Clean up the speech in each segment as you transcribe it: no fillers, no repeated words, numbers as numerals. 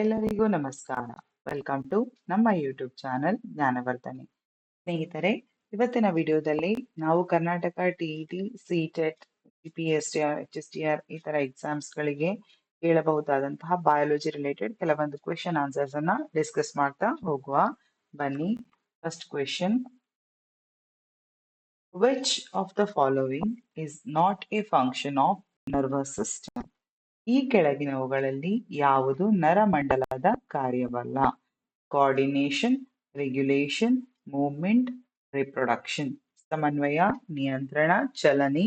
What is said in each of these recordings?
ಎಲ್ಲರಿಗೂ ನಮಸ್ಕಾರ. Welcome to ನಮ್ಮ ಯೂಟ್ಯೂಬ್ ಚಾನಲ್ ಜ್ಞಾನವರ್ಧನೆ. ಸ್ನೇಹಿತರೆ, ಇವತ್ತಿನ ವಿಡಿಯೋದಲ್ಲಿ ನಾವು ಕರ್ನಾಟಕ ಟಿಇಟಿ, ಸಿಟೆಟ್, ಜಿಪಿಎಸ್ಟಿಆರ್, HSTR ಈ ತರ ಎಕ್ಸಾಮ್ಸ್ಗಳಿಗೆ ಕೇಳಬಹುದಾದಂತಹ ಬಯಾಲಜಿ ರಿಲೇಟೆಡ್ ಕೆಲವೊಂದು ಕ್ವೆಶನ್ ಆನ್ಸರ್ಸ್ ಅನ್ನ ಡಿಸ್ಕಸ್ ಮಾಡ್ತಾ ಹೋಗುವ. ಬನ್ನಿ. First question: which of the following is not a function of nervous system? ಈ ಕೆಳಗಿನವುಗಳಲ್ಲಿ ಯಾವುದು ನರಮಂಡಲದ ಕಾರ್ಯವಲ್ಲ? Coordination, regulation, movement, reproduction. ಸಮನ್ವಯ, ನಿಯಂತ್ರಣ, ಚಲನೆ,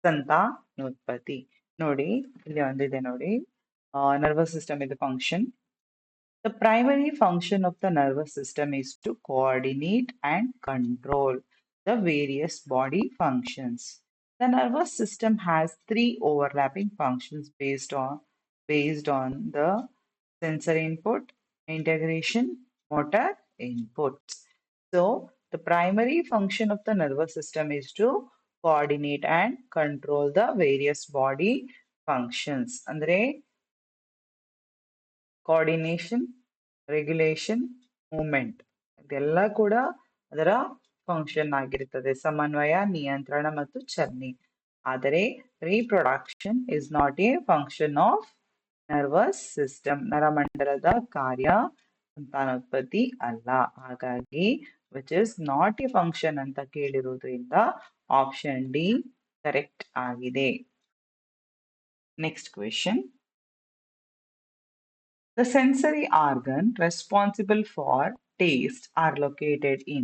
ಸಂತಾನೋತ್ಪತ್ತಿ. ನೋಡಿ, ಇಲ್ಲಿ ಒಂದಿದೆ ನೋಡಿ, ನರ್ವಸ್ ಸಿಸ್ಟಮ್ ಇದು function. The primary function of the nervous system is to coordinate and control the various body functions. The nervous system has three overlapping functions based on the sensory input, integration, motor inputs. So, the primary function of the nervous system is to coordinate and control the various body functions. Andre coordination, regulation, movement ಇದೆಲ್ಲ ಕೂಡ ಅದರ function ಆಗಿರುತ್ತದೆ. ಸಮನ್ವಯ, ನಿಯಂತ್ರಣ ಮತ್ತು ಚಲನೆ. ಆದರೆ reproduction is not a function of nervous system. ನರಮಂಡಲದ ಕಾರ್ಯ ಸಂತಾನೋತ್ಪತ್ತಿ ಅಲ್ಲ. ಹಾಗಾಗಿ which is not a function ಅಂತ ಕೇಳಿರುವುದರಿಂದ ಆಪ್ಷನ್ ಡಿ ಕರೆಕ್ಟ್ ಆಗಿದೆ. Next question: The sensory organ responsible for taste are located in.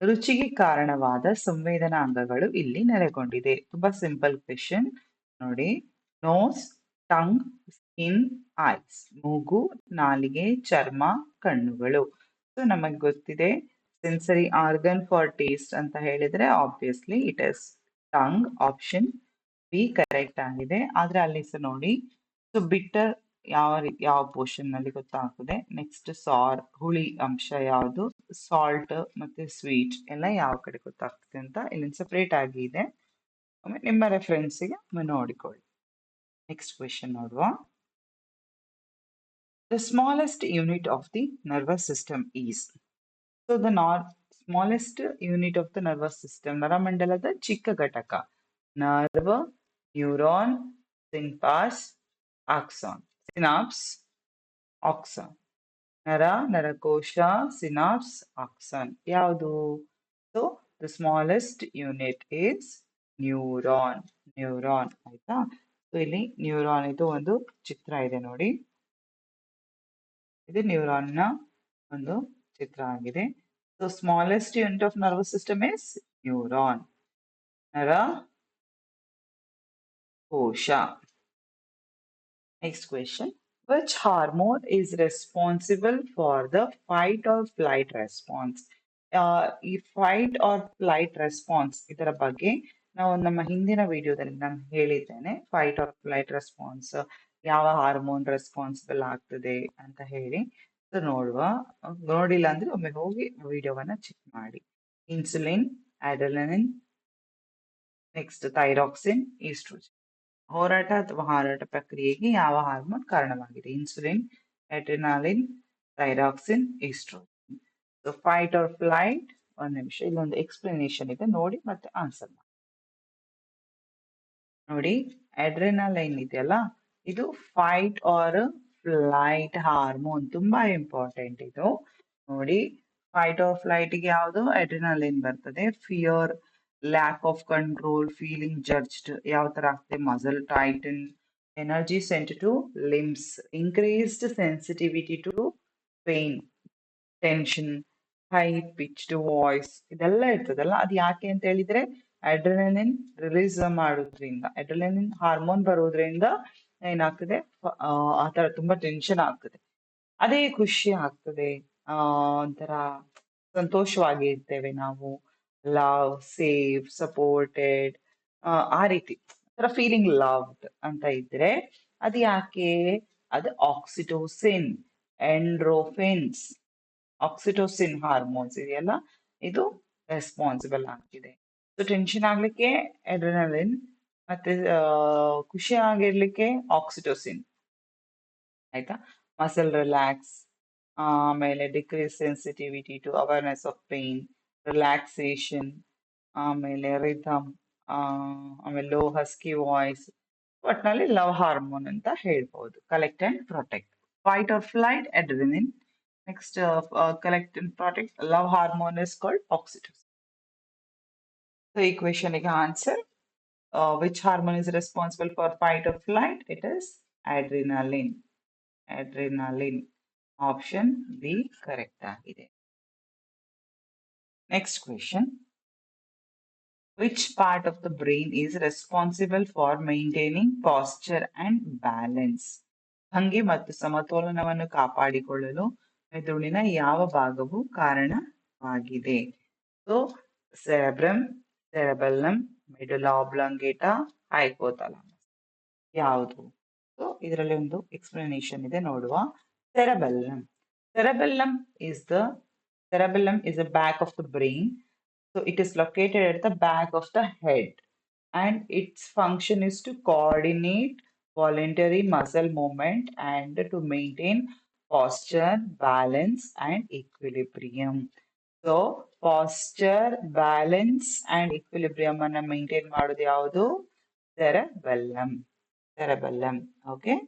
ರುಚಿಗೆ ಕಾರಣವಾದ ಸಂವೇದನಾ ಅಂಗಗಳು ಇಲ್ಲಿ ನೆಲೆಗೊಂಡಿದೆ. ತುಂಬಾ ಸಿಂಪಲ್ ಕ್ವೆಶನ್ ನೋಡಿ. Nose, tongue, skin, eyes. ಮೂಗು, ನಾಲಿಗೆ, ಚರ್ಮ, ಕಣ್ಣುಗಳು. ಸೊ ನಮಗೆ ಗೊತ್ತಿದೆ ಸೆನ್ಸರಿ ಆರ್ಗನ್ ಫಾರ್ ಟೇಸ್ಟ್ ಅಂತ ಹೇಳಿದ್ರೆ obviously it is tongue. Option B correct ಆಗಿದೆ. ಆದ್ರೆ ಅಲ್ಲಿ ನೋಡಿ, ಸೊ ಬಿಟ್ಟರ್ ಯಾವ ಪೋರ್ಷನ್ ನಲ್ಲಿ ಗೊತ್ತಾಗ್ತದೆ. ನೆಕ್ಸ್ಟ್ ಸಾರ್, ಹುಳಿ ಅಂಶ ಯಾವುದು, ಸಾಲ್ಟ್ ಮತ್ತೆ ಸ್ವೀಟ್ ಎಲ್ಲ ಯಾವ ಕಡೆ ಗೊತ್ತಾಗ್ತದೆ ಅಂತ ಇಲ್ಲಿ ಸೆಪರೇಟ್ ಆಗಿ ಇದೆ. ನಿಮ್ಮ ರೆಫರೆನ್ಸ್ಗೆ ನೋಡಿಕೊಳ್ಳಿ. ನೆಕ್ಸ್ಟ್ ಕ್ವೆಶನ್ ನೋಡುವ. The smallest unit of the nervous system is. So the smallest unit of the nervous system, ನರಮಂಡಲದ ಚಿಕ್ಕ ಘಟಕ. Nerve, neuron, synapse, axon. Synapse, axon. ನರ, ನರಕೋಶ, ಸಿನಾಪ್ಸ್, ಆಕ್ಸಾನ್. ಯಾವುದು? So the smallest unit is neuron. Neuron ಆಯ್ತಾ. So ಇಲ್ಲಿ neuron ಇದು ಒಂದು ಚಿತ್ರ ಇದೆ ನೋಡಿ. ಇದು ನ್ಯೂರಾನ್ ನ ಒಂದು ಚಿತ್ರ ಆಗಿದೆ. So smallest unit of nervous system is neuron. ನರ ಕೋಶ. Next question. Which hormone is responsible for the fight or flight response? ಈ ಫೈಟ್ ಆರ್ ಫ್ಲೈಟ್ ರೆಸ್ಪಾನ್ಸ್ ಇದರ ಬಗ್ಗೆ ನಾವು ನಮ್ಮ ಹಿಂದಿನ ವಿಡಿಯೋದಲ್ಲಿ ನಾನು ಹೇಳಿದ್ದೇನೆ. ಫೈಟ್ ಆರ್ ಫ್ಲೈಟ್ ರೆಸ್ಪಾನ್ಸ್ ಯಾವ ಹಾರ್ಮೋನ್ ರೆಸ್ಪಾನ್ಸಿಬಲ್ ಆಗ್ತದೆ ಅಂತ ಹೇಳಿ. ನೋಡುವ. ನೋಡಿಲ್ಲ ಅಂದ್ರೆ ಒಮ್ಮೆ ಹೋಗಿ ವಿಡಿಯೋವನ್ನ ಚೆಕ್ ಮಾಡಿ. Insulin, adrenaline, next thyroxine, oestrogen. ಹೋರಾಟ ಅಥವಾ ಹಾರಾಟ ಪ್ರಕ್ರಿಯೆಗೆ ಯಾವ ಹಾರ್ಮೋನ್ ಕಾರಣವಾಗಿದೆ? Insulin, adrenaline, thyroxine, oestrogen. So fight or flight, ಒಂದ್ ನಿಮಿಷ ಇಲ್ಲೊಂದು ಎಕ್ಸ್ಪ್ಲನೇಷನ್ ಇದೆ ನೋಡಿ ಮತ್ತೆ ಆನ್ಸರ್ ಮಾಡಿ. ನೋಡಿ, ಅಡ್ರಿನಾಲೈನ್ ಇದೆಯಲ್ಲ, ಇದು ಫೈಟ್ ಆರ್ ಫ್ಲೈಟ್ ಹಾರ್ಮೋನ್. ತುಂಬಾ ಇಂಪಾರ್ಟೆಂಟ್ ಇದು. ನೋಡಿ, ಫೈಟ್ ಆರ್ ಫ್ಲೈಟ್ ಗೆ ಯಾವುದು? ಅಡ್ರಿನಾಲಿನ್ ಬರ್ತದೆ. Fear, lack of control, feeling judged ಯಾವ ತರ ಆಗ್ತದೆ? Muscle tighten, energy sent to limbs, increased sensitivity to pain, tension, high pitched voice ಇದೆಲ್ಲ ಇರ್ತದಲ್ಲ. ಅದು ಯಾಕೆ ಅಂತ ಹೇಳಿದ್ರೆ ಅಡ್ರೆನಲಿನ್ ರಿಲೀಸ್ ಮಾಡೋದ್ರಿಂದ, ಅಡ್ರೆನಲಿನ್ ಹಾರ್ಮೋನ್ ಬರೋದ್ರಿಂದ ಏನಾಗ್ತದೆ, ಆ ತರ ತುಂಬಾ ಟೆನ್ಷನ್ ಆಗ್ತದೆ. ಅದೇ ಖುಷಿ ಆಗ್ತದೆ, ಒಂಥರ ಸಂತೋಷವಾಗಿ ಇರ್ತೇವೆ ನಾವು. ಲವ್, ಸೇಫ್, ಸಪೋರ್ಟೆಡ್, ಆ ರೀತಿ ಫೀಲಿಂಗ್ ಲವ್ಡ್ ಅಂತ ಇದ್ರೆ ಅದು ಯಾಕೆ? ಅದು ಆಕ್ಸಿಟೋಸಿನ್, ಎಂಡ್ರೋಫಿನ್ಸ್, ಆಕ್ಸಿಟೋಸಿನ್ ಹಾರ್ಮೋನ್ಸ್ ಇದೆಯಲ್ಲ, ಇದು ರೆಸ್ಪಾನ್ಸಿಬಲ್ ಆಗಿದೆ. ಸೊ ಟೆನ್ಷನ್ ಆಗ್ಲಿಕ್ಕೆ ಅಡ್ರಿನಲಿನ್, ಮತ್ತೆ ಖುಷಿ ಆಗಿರ್ಲಿಕ್ಕೆ ಆಕ್ಸಿಟೋಸಿನ್. ಆಯ್ತಾ. ಮಸಲ್ ರಿಲ್ಯಾಕ್ಸ್, ಆಮೇಲೆ decrease sensitivity to awareness of pain, relaxation, ಆಮೇಲೆ ರಿಥಮ್, ಆಮೇಲೆ ಲೋ ಹಸ್ಕಿ ವಾಯ್ಸ್, ಒಟ್ನಲ್ಲಿ ಲವ್ ಹಾರ್ಮೋನ್ ಅಂತ ಹೇಳ್ಬೋದು. Collect and protect, fight or flight adrenaline. Next, collect and protect, love hormone is called oxytocin. So equation ಗೆ answer, which hormone is responsible for fight or flight? It is adrenaline. Adrenaline. Option B correct ಆಗಿದೆ. Next question. Which part of the brain is responsible for maintaining posture and balance? ಭಂಗಿ ಮತ್ತು ಸಮತೋಲನವನ್ನು ಕಾಪಾಡಿಕೊಳ್ಳಲು ಮೆದುಳಿನ ಯಾವ ಭಾಗವು ಕಾರಣವಾಗಿದೆ? ಸೊ ಸೆರೆಬ್ರಮ್, ಸೆರೆಬೆಲ್ಲಮ್, ಮೆಡುಲಾ ಆಬ್ಲಾಂಗೇಟಾ, ಹೈಪೋಥಾಲಮಸ್, ಯಾವುದು? ಸೊ ಇದರಲ್ಲಿ ಒಂದು ಎಕ್ಸ್ಪ್ಲನೇಷನ್ ಇದೆ, ನೋಡುವ. Cerebellum. Cerebellum is the back of the brain. So it is located at the back of the head, and its function is to coordinate voluntary muscle movement and to maintain posture, balance, and equilibrium. So posture, balance, and equilibrium ಅನ್ನ maintain ಮಾಡೋದು ಯಾವುದು? Cerebellum. Cerebellum. Okay.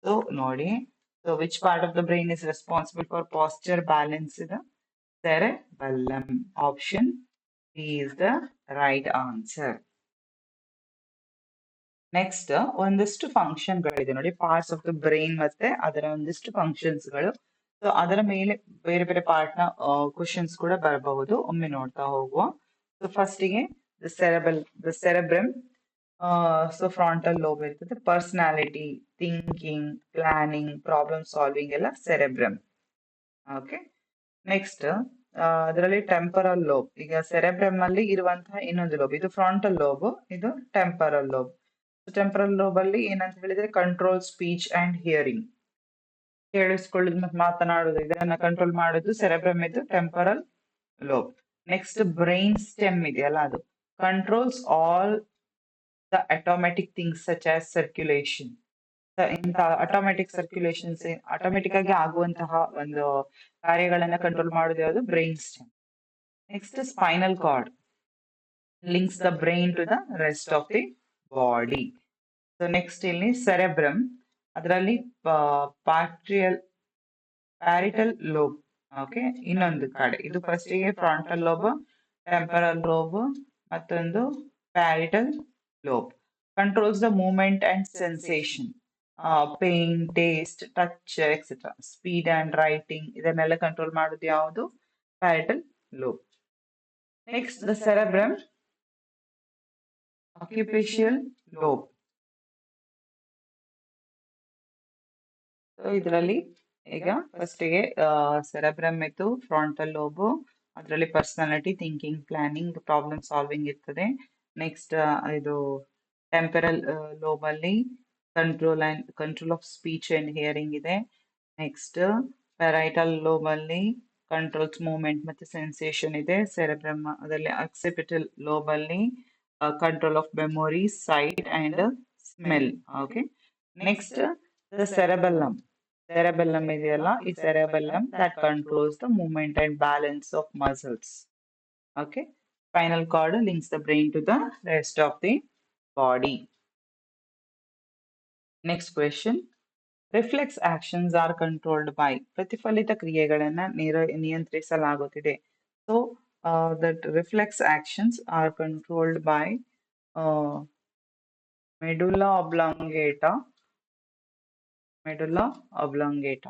So ನೋಡಿ. So which part of the brain is responsible for posture, balance? The cerebellum. Option B is the right answer. Next ಒಂದಷ್ಟು ಫಂಕ್ಷನ್ಗಳಿದೆ ನೋಡಿ, parts of the brain ಮತ್ತೆ ಅದರ ಒಂದಿಷ್ಟು ಫಂಕ್ಷನ್ಸ್ಗಳು. So ಅದರ ಮೇಲೆ ಬೇರೆ ಬೇರೆ ಪಾರ್ಟ್ ನ ಕ್ವಶನ್ಸ್ ಕೂಡ ಬರಬಹುದು, ಒಮ್ಮೆ ನೋಡ್ತಾ ಹೋಗುವ. ಸೊ ಫಸ್ಟಿಗೆ the cerebrum. So frontal lobe ಇರ್ತದೆ. Personality, thinking, planning, problem solving ಎಲ್ಲ ಸೆರೆಬ್ರಮ್. ಓಕೆ. ನೆಕ್ಸ್ಟ್ ಅದರಲ್ಲಿ ಟೆಂಪರಲ್ ಲೋಬ್. ಈಗ ಸೆರೆಬ್ರಮ್ ಅಲ್ಲಿ ಇರುವಂತಹ ಇನ್ನೊಂದು ಲೋಬ್, ಇದು ಫ್ರಾಂಟಲ್ ಲೋಬ್, ಇದು ಟೆಂಪರಲ್ ಲೋಬ್. ಟೆಂಪರಲ್ ಲೋಬ್ ಅಲ್ಲಿ ಏನಂತ ಹೇಳಿದ್ರೆ ಕಂಟ್ರೋಲ್ ಸ್ಪೀಚ್ ಅಂಡ್ ಹಿಯರಿಂಗ್, ಕೇಳಿಸ್ಕೊಳ್ಳೋದು ಮತ್ತು ಮಾತನಾಡೋದು, ಇದನ್ನ ಕಂಟ್ರೋಲ್ ಮಾಡೋದು ಸೆರೆಬ್ರಮ್ ಇದು temporal lobe. Next brain stem ಇದೆಯಲ್ಲ, ಅದು controls all the automatic things such as circulation. ಇಂತಹ ಆಟೋಮ್ಯಾಟಿಕ್ ಸರ್ಕ್ಯುಲೇಷನ್ಸ್, ಆಟೋಮೆಟಿಕ್ ಆಗಿ ಆಗುವಂತಹ ಒಂದು ಕಾರ್ಯಗಳನ್ನ ಕಂಟ್ರೋಲ್ ಮಾಡೋದು ಯಾವುದು? Brain stem. Next spinal cord links the brain to the rest of the body. So next ಇಲ್ಲಿ ಸೆರೆಬ್ರಮ್, ಅದರಲ್ಲಿ ಪ್ಯಾರಿಟಲ್ ಲೋಬ್. ಓಕೆ, ಇನ್ನೊಂದು ಕಡೆ ಇದು ಫಸ್ಟಿಗೆ ಫ್ರಾಂಟಲ್ ಲೋಬ್, ಟೆಂಪರಲ್ ಲೋಬ್, ಮತ್ತೊಂದು parietal lobe. Controls the movement and sensation, pain, taste, touch etcetera, speed and writing, ಇದನ್ನೆಲ್ಲ control ಮಾಡೋದು ಯಾವುದು? Parietal lobe. Next the cerebrum occipital lobe. ಇದರಲ್ಲಿ ಈಗ ಫಸ್ಟಿಗೆ ಸೆರೆಬ್ರಮ್ ಇತ್ತು, ಫ್ರಾಂಟಲ್ ಲೋಬ್, ಅದರಲ್ಲಿ personality, thinking, planning, problem solving ಇರ್ತದೆ. ನೆಕ್ಸ್ಟ್ ಇದು ಟೆಂಪರಲ್ ಲೋಬ್ ಅಲ್ಲಿ control of speech and hearing ಇದೆ. ನೆಕ್ಸ್ಟ್ ಪ್ಯಾರೈಟಲ್ ಲೋಬ್ ಅಲ್ಲಿ ಕಂಟ್ರೋಲ್ಸ್ ಮೂವ್ಮೆಂಟ್ ಮತ್ತೆ ಸೆನ್ಸೇಷನ್ ಇದೆ. ಸೆರೆಬ್ರಮ್ ಅದರಲ್ಲಿ ಆಕ್ಸಿಪಿಟಲ್ ಲೋಬ್ ಅಲ್ಲಿ control of memory, site and smell. Okay. Next the cerebellum. Cerebellum ಇದೆಯಲ್ಲ, ಈ cerebellum that controls the movement and balance of muscles. Okay. Spinal cord links the brain to the rest of the body. Next question. Reflex actions are controlled by. ಪ್ರತಿಫಲಿತ ಕ್ರಿಯೆಗಳನ್ನ ನಿಯಂತ್ರಿಸಲಾಗುತ್ತಿದೆ. So that reflex actions are controlled by medulla oblongata. Medulla oblongata.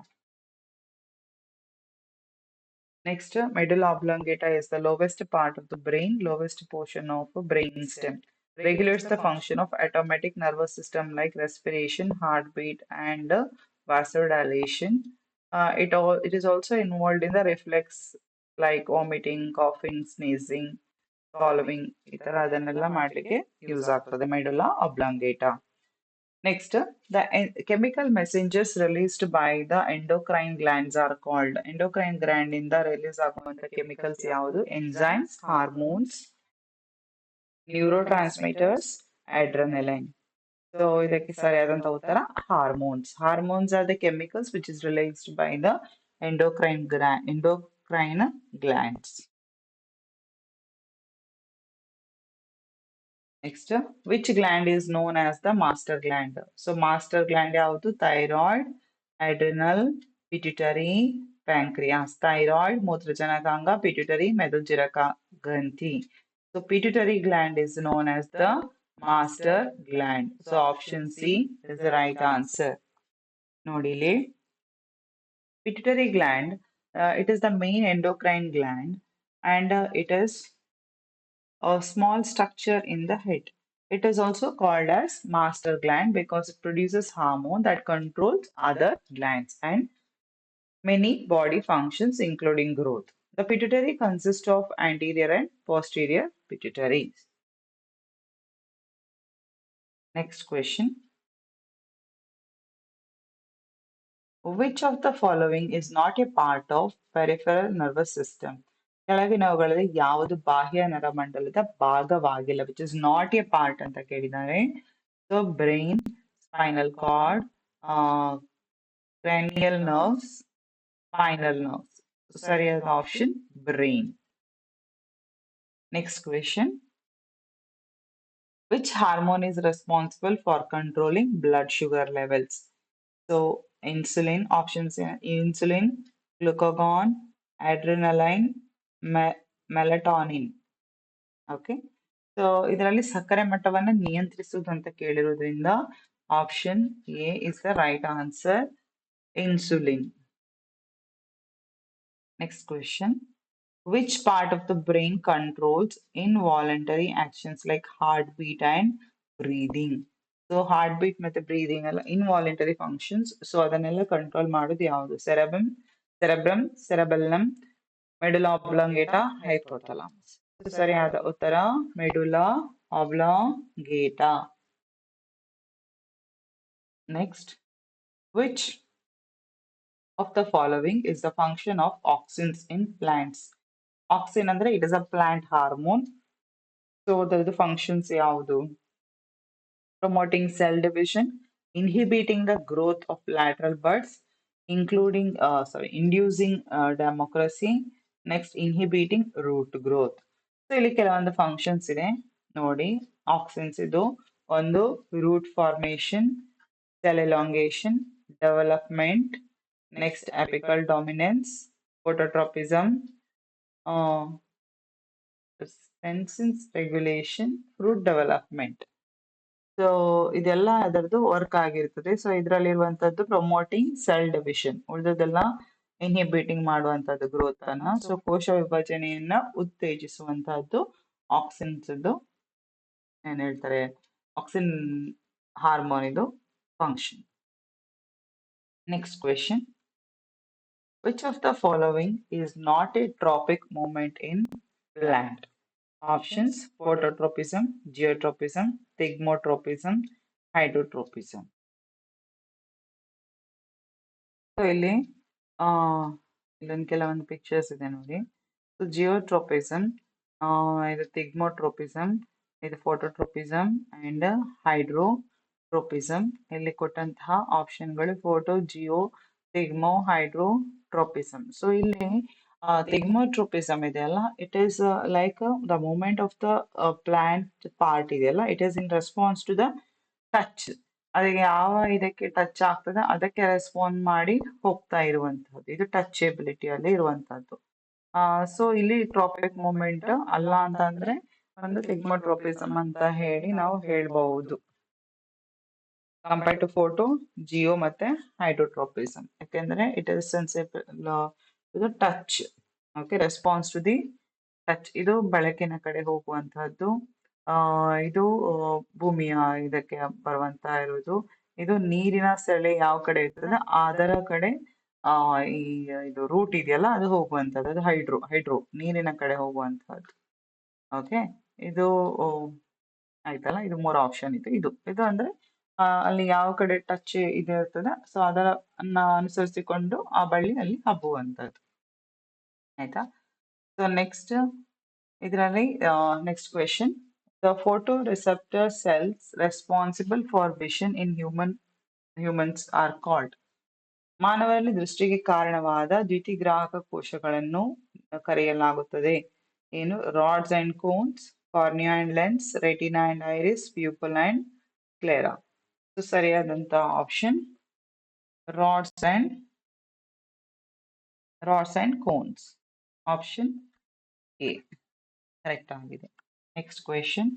Next, medulla oblongata is the lowest part of the brain, lowest portion of a brain stem. Regulates the function of automatic nervous system like respiration, heartbeat, and vasodilation. It is also involved in the reflex like vomiting, coughing, sneezing, swallowing. ಇತರ ಅದನ್ನೆಲ್ಲ ಮಾಡಲಿಕ್ಕೆ use ಆಗ್ತದೆ medulla oblongata. Next, the chemical messengers released by the endocrine glands are called. Endocrine gland ಇಂದ release ಆಗುವಂತ chemicals ಯಾವುದು? Enzymes, hormones, neurotransmitters, adrenaline. So ಇದಕ್ಕೆ ಸರಿಯಾದಂತ ಉತ್ತರ hormones. Hormones are the chemicals which is released by the endocrine glands. Next, which gland is known as the master gland? So master gland ಯಾವುದು? thyroid, adrenal, pituitary, pancreas. thyroid ಮೂತ್ರಜನಕಾಂಗ, pituitary ಮೆದುಳಿನ ಗ್ರಂಥಿ. So pituitary gland is known as the master gland. So option C is the right answer. ನೋಡಿ ಇಲ್ಲಿ pituitary gland, it is the main endocrine gland and it is a small structure in the head. It is also called as master gland because it produces hormone that controls other glands and many body functions including growth. The pituitary consists of anterior and posterior pituitaries. Next question. Which of the following is not a part of peripheral nervous system? ಕೆಳಗಿನವುಗಳಲ್ಲಿ ಯಾವುದು ಬಾಹ್ಯ ನರಮಂಡಲದ ಭಾಗವಾಗಿಲ್ಲ, which is not a part ಅಂತ ಕೇಳಿದ್ದಾರೆ. So brain, spinal cord, cranial nerves, spinal nerves. ಸರಿಯಾದ option brain. Next question. Which hormone is responsible for controlling blood sugar levels? So insulin, options insulin, glucagon, adrenaline, melatonin. Okay. So ಇದರಲ್ಲಿ ಸಕ್ಕರೆ ಮಟ್ಟವನ್ನು ನಿಯಂತ್ರಿಸುವುದು ಅಂತ ಕೇಳಿರೋದ್ರಿಂದ option A is the right answer, insulin. Next question. Which part of the brain controls involuntary actions like heartbeat and breathing? So heartbeat ಮತ್ತೆ breathing ಎಲ್ಲ involuntary functions. So ಅದನ್ನೆಲ್ಲ control ಮಾಡೋದು ಯಾವುದು? cerebrum, cerebellum, medulla oblongata, hypothalamus. ಸರಿಯಾದ ಉತ್ತರ medulla oblongata. Next, which of the following is the function of auxins in plants? Auxin ಅಂದ್ರೆ it is a plant hormone. So the functions ಯಾವುದು? Promoting cell division, inhibiting the growth of lateral buds, inducing democracy, next inhibiting root growth. So ಇಲ್ಲಿ ಕೆಲವೊಂದು functions ಇದೆ ನೋಡಿ. Auxins ಇದು ಒಂದು root formation, cell elongation, development, next apical dominance, phototropism, senescence regulation, fruit development. So ಇದೆಲ್ಲ ಅದರದ್ದು work ಆಗಿರ್ತದೆ. So ಇದರಲ್ಲಿರುವಂತದ್ದು ಪ್ರಮೋಟಿಂಗ್ ಸೆಲ್ ಡಿವಿಷನ್, ಉಳಿದದೆಲ್ಲ ಇನ್ಹಿಬಿಟಿಂಗ್ ಮಾಡುವಂತದ್ದು ಗ್ರೋತ್ ಅನ್ನ. ಸೊ ಕೋಶ ವಿಭಜನೆಯನ್ನ ಉತ್ತೇಜಿಸುವಂತಹದ್ದು ಆಕ್ಸಿನ್ಸ್ ಏನ್ ಹೇಳ್ತಾರೆ, ಆಕ್ಸಿನ್ ಹಾರ್ಮೋನ್ ಇದು function. Next question. Which of the following is not a tropic movement in plant? Options: phototropism, geotropism, thigmotropism, hydrotropism. So ಇಲ್ಲಿ ಇಲ್ಲೊಂದು ಕೆಲವೊಂದು ಪಿಕ್ಚರ್ಸ್ ಇದೆ ನೋಡಿ. ಸೊ ಜಿಯೋಟ್ರೋಪಿಸಮ್, ಇದು ಥಿಗ್ಮೋಟ್ರೋಪಿಸಮ್, ಇದು ಫೋಟೋಟ್ರೋಪಿಸಮ್ ಅಂಡ್ ಹೈಡ್ರೋಟ್ರೋಪಿಸಮ್. ಇಲ್ಲಿ ಕೊಟ್ಟಂತಹ ಆಪ್ಷನ್ಗಳು photo, geo, thigmo, hydrotropism. So ಇಲ್ಲಿ ಥಿಗ್ಮೋಟ್ರೋಪಿಸಮ್ ಇದೆಯಲ್ಲ, it is like the movement of the plant part ಇದೆಯಲ್ಲ, it is in response to the touch. ಅದಕ್ಕೆ ಯಾವ ಇದಕ್ಕೆ ಟಚ್ ಆಗ್ತದೆ ಅದಕ್ಕೆ ರೆಸ್ಪಾಂಡ್ ಮಾಡಿ ಹೋಗ್ತಾ ಇರುವಂತಹದ್ದು, ಇದು ಟಚೆಬಿಲಿಟಿಯಲ್ಲಿ ಇರುವಂತಹದ್ದು. ಸೊ ಇಲ್ಲಿ ಟ್ರಾಪಿಕ್ ಮೂವ್ಮೆಂಟ್ ಅಲ್ಲ ಅಂತಂದ್ರೆ ಒಂದು ಥಿಗ್ಮೋಟ್ರೋಪಿಸಮ್ ಅಂತ ಹೇಳಿ ನಾವು ಹೇಳ್ಬಹುದು, ಕಂಪೇರ್ ಟು ಫೋಟೋ, ಜಿಯೋ ಮತ್ತೆ ಹೈಡ್ರೋಟ್ರೋಪಿಸಮ್. ಯಾಕೆಂದ್ರೆ it is sensible to the touch. Okay, response to the touch. ಇದು ಬೆಳಕಿನ ಕಡೆ ಹೋಗುವಂತಹದ್ದು, ಇದು ಭೂಮಿಯ ಇದಕ್ಕೆ ಬರುವಂತ ಇರುವುದು, ಇದು ನೀರಿನ ಸೆಳೆ ಯಾವ ಕಡೆ ಇರ್ತದೆ ಅದರ ಕಡೆ ಈ ಇದು ರೂಟ್ ಇದೆಯಲ್ಲ ಅದು ಹೋಗುವಂತದ್ದು, ಅದು ಹೈಡ್ರೋ ನೀರಿನ ಕಡೆ ಹೋಗುವಂತಹದ್ದು. ಓಕೆ, ಇದು ಆಯ್ತಲ್ಲ, ಇದು 3 ಆಪ್ಷನ್ ಇದೆ. ಇದು ಅಂದ್ರೆ ಅಲ್ಲಿ ಯಾವ ಕಡೆ ಟಚ್ ಇದೆ ಇರ್ತದೆ, ಸೊ ಅದನ್ನ ಅನುಸರಿಸಿಕೊಂಡು ಆ ಬಳ್ಳಿ ಅಲ್ಲಿ ಹಬ್ಬುವಂತದ್ದು. ಆಯ್ತಾ? ಸೊ ನೆಕ್ಸ್ಟ್ ಇದರಲ್ಲಿ next question. The photoreceptor cells responsible for vision in humans are called. ಮಾನವರಲ್ಲಿ ದೃಷ್ಟಿಗೆ ಕಾರಣವಾದ ದ್ಯುತಿಗ್ರಾಹಕ ಕೋಶಗಳನ್ನು ಕರೆಯಲಾಗುತ್ತದೆ. ಏನು? Rods and cones, cornea and lens, retina and iris, pupil and sclera. ಸರಿಯಾದಂತ ಆಪ್ಷನ್ rods and cones. Option A correct ಆಗಿದೆ. Next question.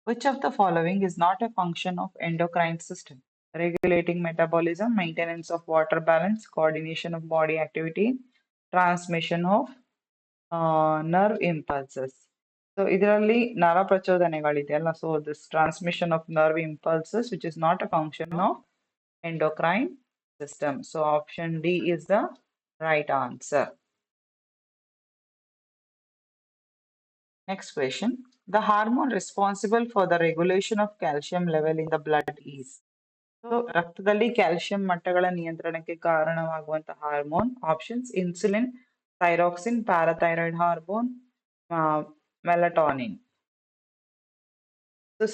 Which of the following is not a function of endocrine system? Regulating metabolism, maintenance of water balance, coordination of body activity, transmission of nerve impulses. So ಇದರಲ್ಲಿ ನರ ಪ್ರಚೋದನೆಗಳಿದೆಯಲ್ಲ, so this transmission of nerve impulses which is not a function of endocrine system. So option D is the right answer. Next question. The hormone responsible for the regulation of calcium level in the blood is. So ರಕ್ತದಲ್ಲಿ calcium ಮಟ್ಟಗಳ ನಿಯಂತ್ರಣಕ್ಕೆ ಕಾರಣವಾಗುವಂತಹ hormone. Options insulin, thyroxine, parathyroid hormone, melatonin.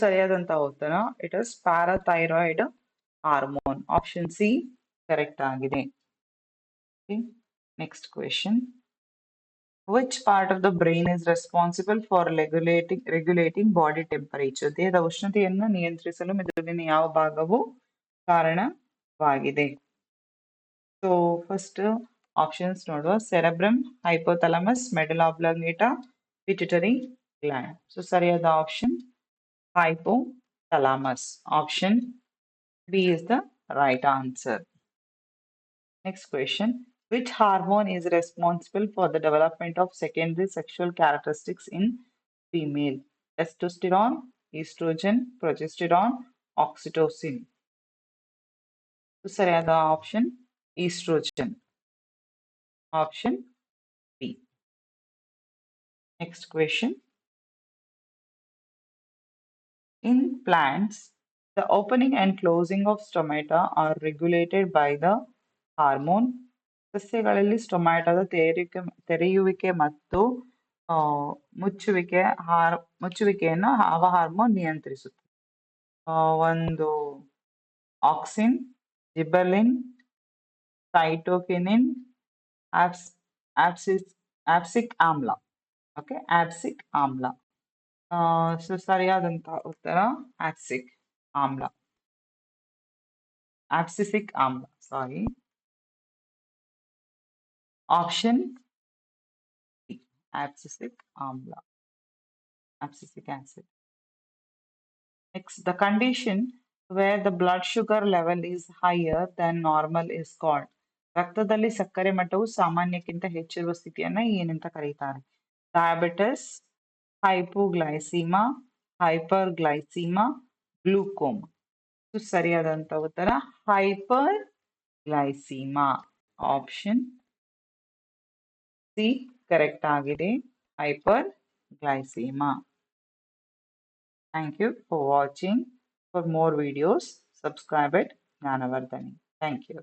ಸರಿಯಾದಂತ ಉತ್ತರ it is parathyroid hormone. Option C correct ಆಗಿದೆ. Next question. Which part of the brain is responsible for regulating body temperature? ದೇಹದ ಉಷ್ಣತೆಯನ್ನು ನಿಯಂತ್ರಿಸಲು ಮೆದುಳಿನ ಯಾವ ಭಾಗವು ಕಾರಣವಾಗಿದೆ? ಸೊ ಫಸ್ಟ್ ಆಪ್ಷನ್ಸ್ ನೋಡುವ. Cerebrum, hypothalamus, ಮೆಡುಲಾ ಆಬ್ಲಾಂಗೇಟಾ, pituitary gland. So ಸರಿಯಾದ option hypothalamus. Option B is the right answer. Next question. Which hormone is responsible for the development of secondary sexual characteristics in female? Testosterone, estrogen, progesterone, oxytocin. So ಸರಿಯಾದ option estrogen. Option B. Next question. In plants, the opening and closing of stomata are regulated by the hormone. ಸಸ್ಯಗಳಲ್ಲಿ ಸ್ಟೊಮ್ಯಾಟದ ತೆರೆಯುವಿಕೆ ಮತ್ತು ಮುಚ್ಚುವಿಕೆಯನ್ನು ಯಾವ hormone ನಿಯಂತ್ರಿಸುತ್ತದೆ? ಒಂದು auxin, ಜಿಬೆರ್ಲಿನ್, ಸೈಟೋಕಿನಿನ್, ಆಪ್ಸಿಕ್ ಆಮ್ಲ. Okay, ಆಪ್ಸಿಕ್ ಆಮ್ಲ. So ಸರಿಯಾದಂತ ಉತ್ತರ ಆಪ್ಸಿಕ್ ಆಮ್ಲ. ಆಪ್ಸಿಸಿಕ್ ಆಮ್ಲ, ಸಾರಿ. Option B, abscisic amla, abscisic acid. Next, the condition where the blood sugar level is higher than normal is called. ರಕ್ತದಲ್ಲಿ ಸಕ್ಕರೆ ಮಟ್ಟವು ಸಾಮಾನ್ಯಕ್ಕಿಂತ ಹೆಚ್ಚಿರುವ ಸ್ಥಿತಿಯನ್ನ ಏನಂತ ಕರೀತಾರೆ? Diabetes, ಹೈಪೋಗ್ಲೈಸಿಮಾ, ಹೈಪರ್ಗ್ಲೈಸಿಮಾ, glaucoma. ಸರಿಯಾದಂತ ಉತ್ತರ ಹೈಪರ್ಗ್ಲೈಸಿಮಾ. ಆಪ್ಷನ್ ಸಿ ಕರೆಕ್ಟ್ ಆಗಿದೆ, hyperglycemia. Thank you for watching. For more videos, subscribe at Jnanavardhani. Thank you.